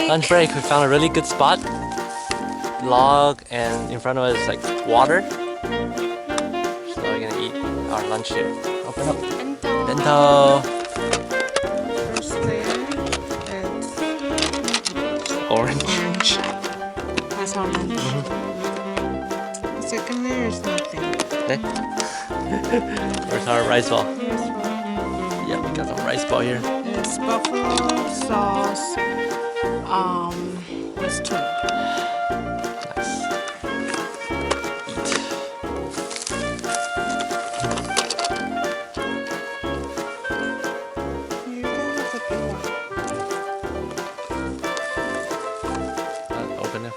Lunch break. We found a really good spot. Log, and in front of us is like water. So we're gonna eat our lunch here. Open up. Bento. First layer is Orange. That's our lunch. The second layer is nothing. Okay. Where's our rice ball? Yeah, we got some rice ball here. It's buffalo sauce with tuna. Nice. Eat. You can have the big one. Open it.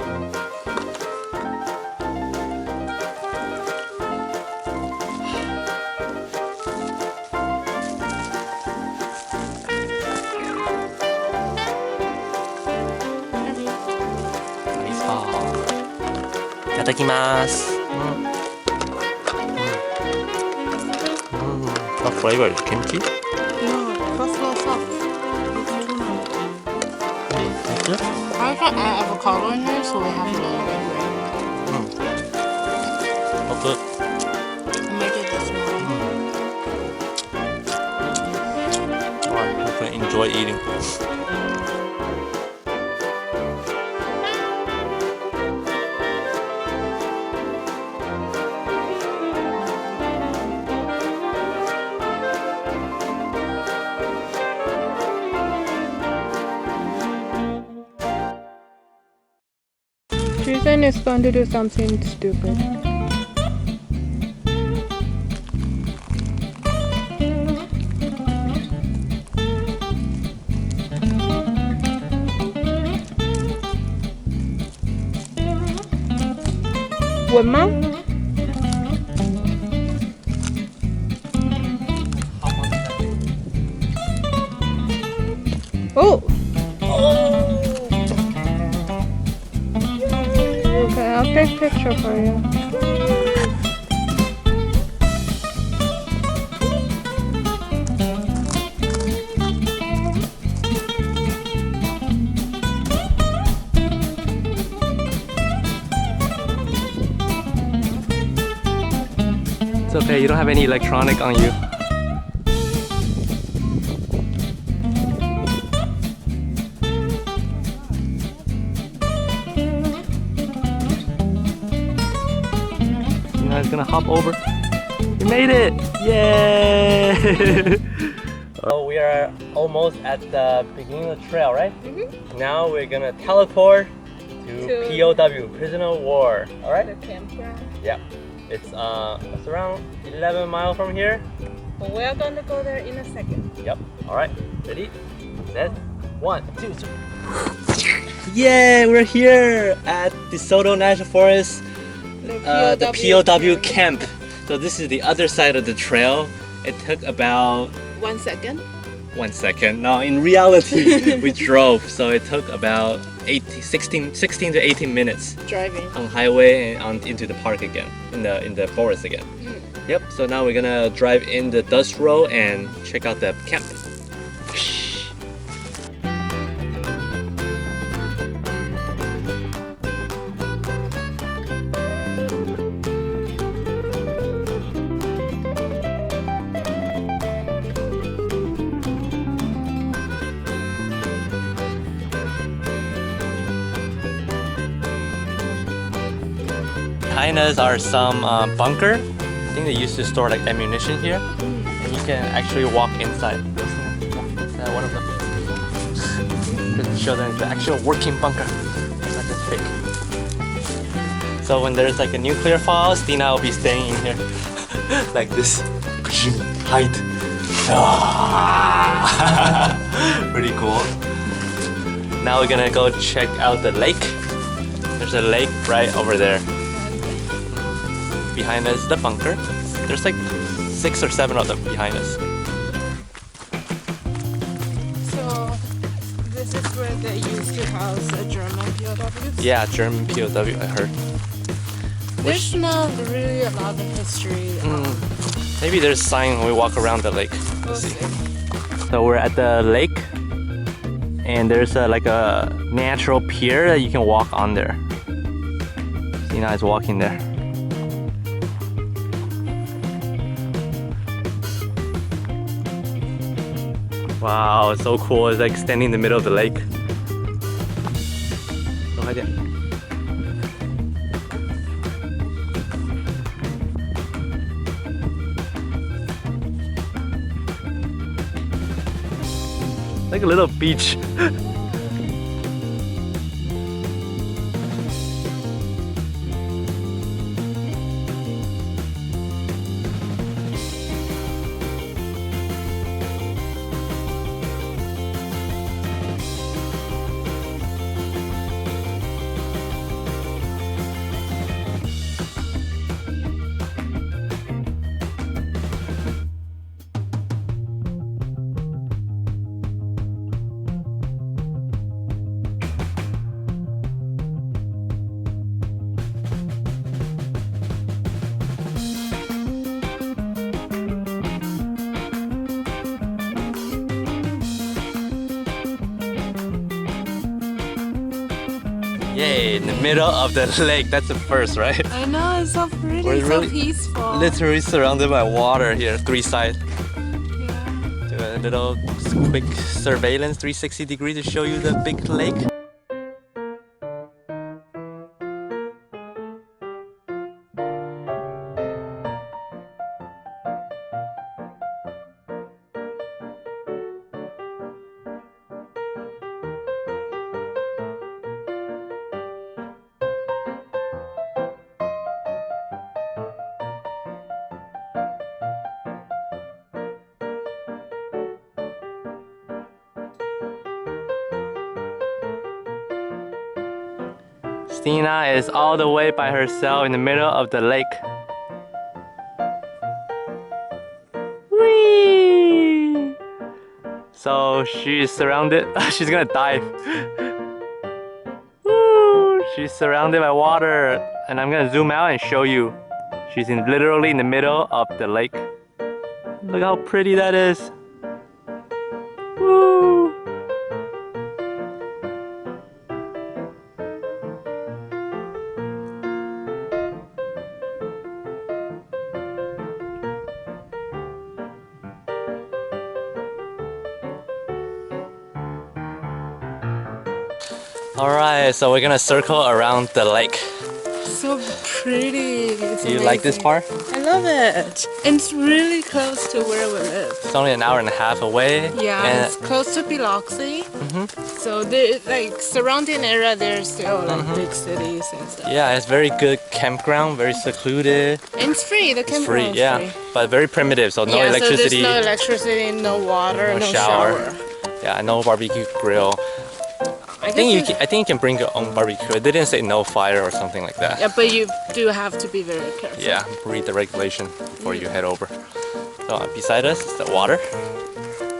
Itadakimasu. What flavor is kimchi? No, buffalo sauce with tuna. That's it? I can add avocado in there so we have a little bit of Oh, good. I made it this morning. Alright, hopefully enjoy eating. Jason is going to do something stupid. What, Mom? Oh! Okay, I'll take a picture for you. It's okay, you don't have any electronic on you. He's gonna hop over. You made it! Yay! So we are almost at the beginning of the trail, right? Mm-hmm. Now we're gonna teleport to POW, Prisoner of War. Alright? The campground. Yeah. It's around 11 miles from here. But we're going to go there in a second. Yep. Alright. Ready? Set. 1, 2, 3. Yay! We're here at the Soto National Forest. The POW camp. So this is the other side of the trail. It took about 1 second. 1 second. No, in reality, we drove. So it took about 16 to 18 minutes Driving. on highway and on into the park again, in the forest again. Yep. So now we're gonna drive in the dust road and check out the camp. Behind us are some bunker. I think they used to store like ammunition here, and you can actually walk inside. One of them. Just to show them the actual working bunker. It's not just fake. So when there's like a nuclear fallout, Dina will be staying in here like this. Hide. Pretty cool. Now we're gonna go check out the lake. There's a lake right over there. Behind us, the bunker. There's like 6 or 7 of them behind us. So this is where they used to house a German POWs? Yeah, German POW, I heard. There's not really a lot of history. Maybe there's a sign when we walk around the lake. Let's see. So we're at the lake And there's like a natural pier that you can walk on there. Stina is walking there. Wow, it's so cool. It's like standing in the middle of the lake. Like a little beach. Yay, in the middle of the lake. That's the first, right? I know, it's so pretty, We're so really peaceful. Literally surrounded by water here, 3 sides. Yeah. Do a little quick surveillance 360 degree to show you the big lake. Stina is all the way by herself in the middle of the lake. Whee! So she's surrounded. She's gonna dive. Woo! She's surrounded by water, and I'm gonna zoom out and show you. She's literally in the middle of the lake. Look how pretty that is. Woo! Alright, so we're gonna circle around the lake. So pretty. It's Do you like this part? I love it. And it's really close to where we live. It's only an hour and a half away. Yeah, and it's close to Biloxi. So there, like surrounding area, there's still like big cities and stuff. yeah, it's very good campground, very secluded. And it's free. The It's campground free, yeah, is free. but very primitive, so no Yeah, electricity. so there's no electricity, no water, No no shower. shower. Yeah, no barbecue grill. I think you can bring your own barbecue. It didn't say no fire or something like that. Yeah, but you do have to be very careful. Yeah, read the regulation before you head over. So beside us is the water.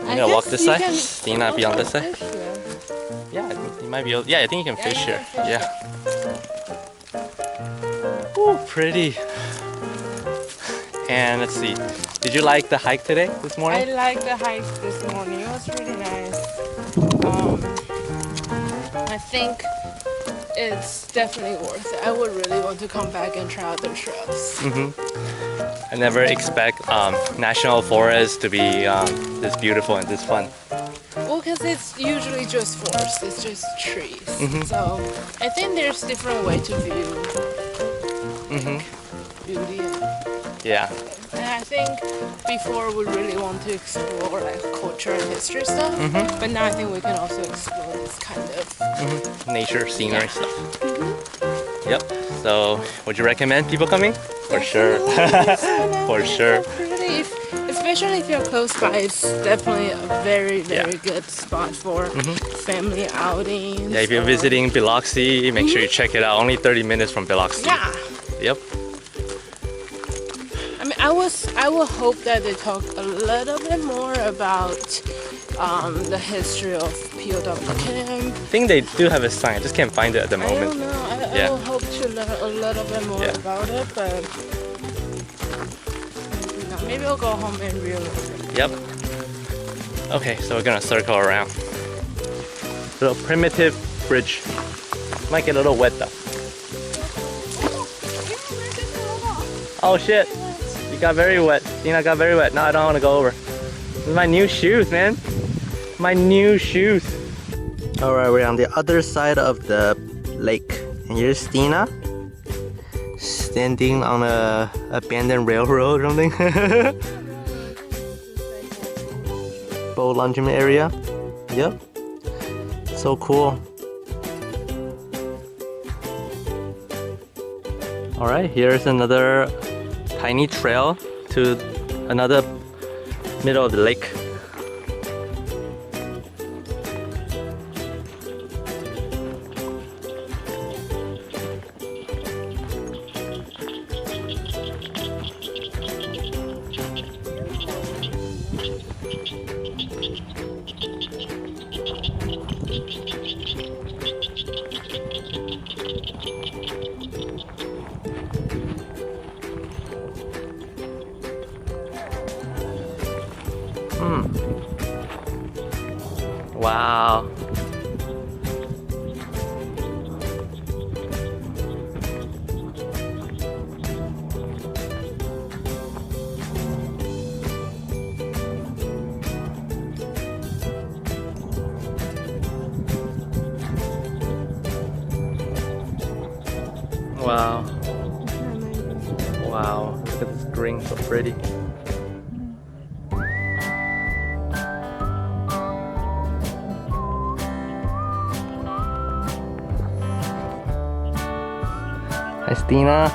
I'm gonna walk this side. Stina be on this side. Yeah, you might be able. Yeah, I think you can fish here. Yeah. Ooh, pretty. And let's see. Did you like the hike today, this I morning? liked the hike this morning. It was really nice. I think it's definitely worth it. I would really want to come back and try out the trails. I never expect national forest to be this beautiful and this fun. Well, because it's usually just forest. It's just trees. So I think there's different way to view beauty. Yeah. And I think before we really want to explore like culture and history stuff, but now I think we can also explore this kind of Nature, scenery stuff. Yep. So, would you recommend people coming? For sure. For sure. So pretty. Especially if you're close by, it's definitely a very, very good spot for family outings. Yeah, if you're visiting Biloxi, make sure you check it out. Only 30 minutes from Biloxi. Yeah. Yep. I mean, I would hope that they talk a little bit more about the history of POW camp. I think they do have a sign. I just can't find it at the I don't moment. know. I will hope to learn a little bit more about it, but maybe I'll go home and realize it. Yep. Okay, so we're gonna circle around. little primitive bridge. Might get a little wet though. Oh shit! You got very wet. Dina got very wet. Now I don't want to go over. This is my new shoes, man. My new shoes. Alright, we're on the other side of the lake. And here's Dina. Standing on a abandoned railroad or something. Boat launching area. Yep. So cool. Alright, here's another tiny trail to another middle of the lake. Wow. Wow. Wow. Look at this green, so pretty. Hi, Stina.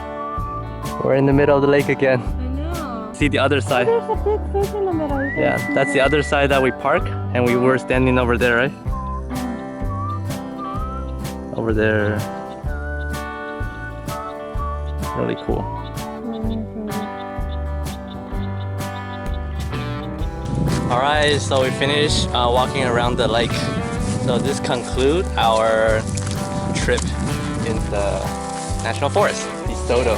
We're in the middle of the lake again. I know. See the other side? There's a big fish in the middle. Yeah, that's the other side that we park, and we were standing over there, right? Over there. Really cool. Alright, so we finished walking around the lake. So this concludes our trip in the National Forest, the Soto.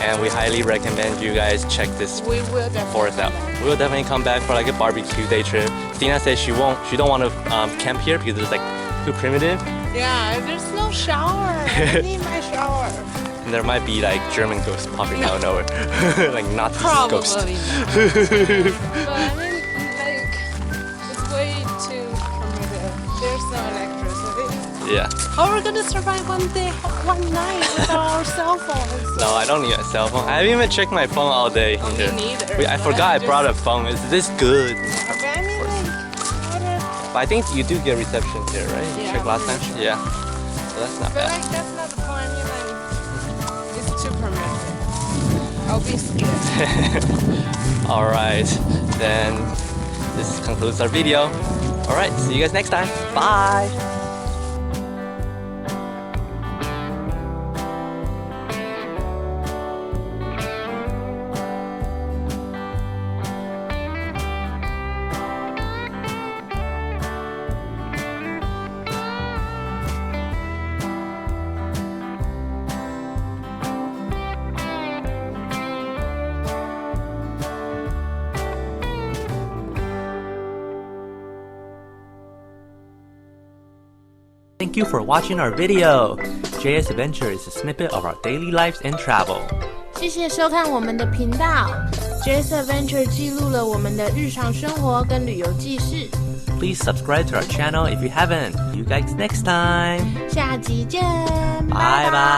And we highly recommend you guys check this forest out. We will definitely come back for like a barbecue day trip. Stina says she don't want to camp here because it's like too primitive. Yeah, there's no shower. I need my shower. And there might be like German ghosts popping out of nowhere. Like Nazi ghosts. Probably not. But I mean, like, it's way too primitive. There's no electricity. Yeah. How are we gonna survive one night without our cell phones? No, I don't need a cell phone. I haven't even checked my phone all day. Oh, me neither. I forgot I brought a phone. Is this good? But I mean, like, But I think you do get reception here, right? You Yeah. checked last time? Yeah. So that's not but bad. like, that's not the point. I mean, like, it's too primitive. I'll be scared. Alright, then this concludes our video. Alright, see you guys next time. Bye! Thank you for watching our video. JS Adventure is a snippet of our daily lives and travel. 谢谢收看我们的频道 ，JS Adventure 记录了我们的日常生活跟旅游记事。 Please subscribe to our channel if you haven't. See you guys next time. 下集见，拜拜。